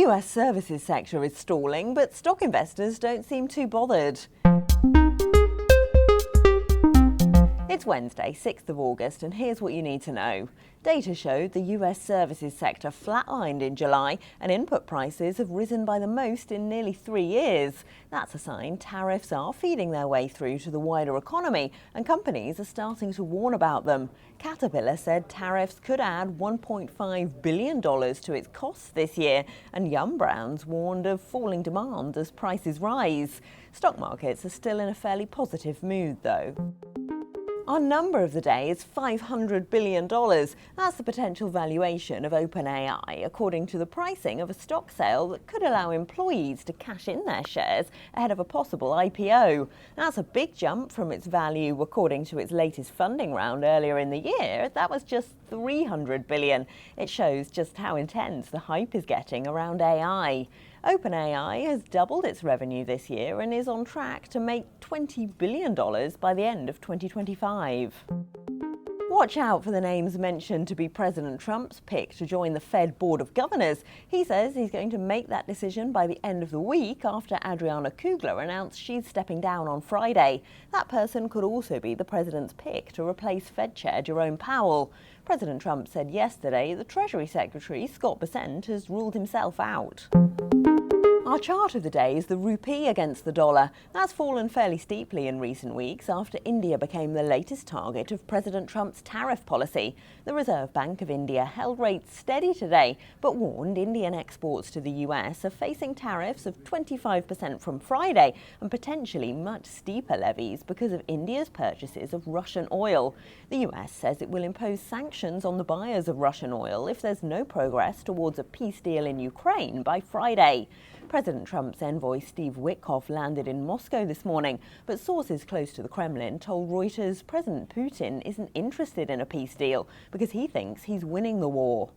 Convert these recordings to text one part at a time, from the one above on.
US services sector is stalling, but stock investors don't seem too bothered. It's Wednesday, 6th of August, and here's what you need to know. Data showed the US services sector flatlined in July, and input prices have risen by the most in nearly 3 years. That's a sign tariffs are feeding their way through to the wider economy, and companies are starting to warn about them. Caterpillar said tariffs could add $1.5 billion to its costs this year, and Yum Brands warned of falling demand as prices rise. Stock markets are still in a fairly positive mood, though. Our number of the day is $500 billion. That's the potential valuation of OpenAI, according to the pricing of a stock sale that could allow employees to cash in their shares ahead of a possible IPO. That's a big jump from its value, according to its latest funding round earlier in the year. That was just $300 billion. It shows just how intense the hype is getting around AI. OpenAI has doubled its revenue this year and is on track to make $20 billion by the end of 2025. Watch out for the names mentioned to be President Trump's pick to join the Fed Board of Governors. He says he's going to make that decision by the end of the week after Adriana Kugler announced she's stepping down on Friday. That person could also be the president's pick to replace Fed Chair Jerome Powell. President Trump said yesterday the Treasury Secretary, Scott Bessent, has ruled himself out. Our chart of the day is the rupee against the dollar. That's fallen fairly steeply in recent weeks after India became the latest target of President Trump's tariff policy. The Reserve Bank of India held rates steady today, but warned Indian exports to the US are facing tariffs of 25% from Friday and potentially much steeper levies because of India's purchases of Russian oil. The US says it will impose sanctions on the buyers of Russian oil if there's no progress towards a peace deal in Ukraine by Friday. President Trump's envoy Steve Witkoff landed in Moscow this morning, but sources close to the Kremlin told Reuters President Putin isn't interested in a peace deal because he thinks he's winning the war.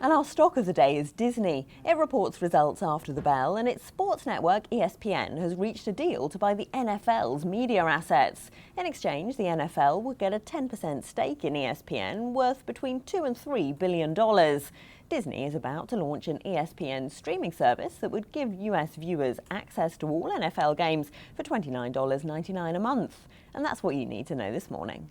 And our stock of the day is Disney. It reports results after the bell, and its sports network ESPN has reached a deal to buy the NFL's media assets. In exchange, the NFL will get a 10% stake in ESPN worth between $2 and $3 billion. Disney is about to launch an ESPN streaming service that would give US viewers access to all NFL games for $29.99 a month. And that's what you need to know this morning.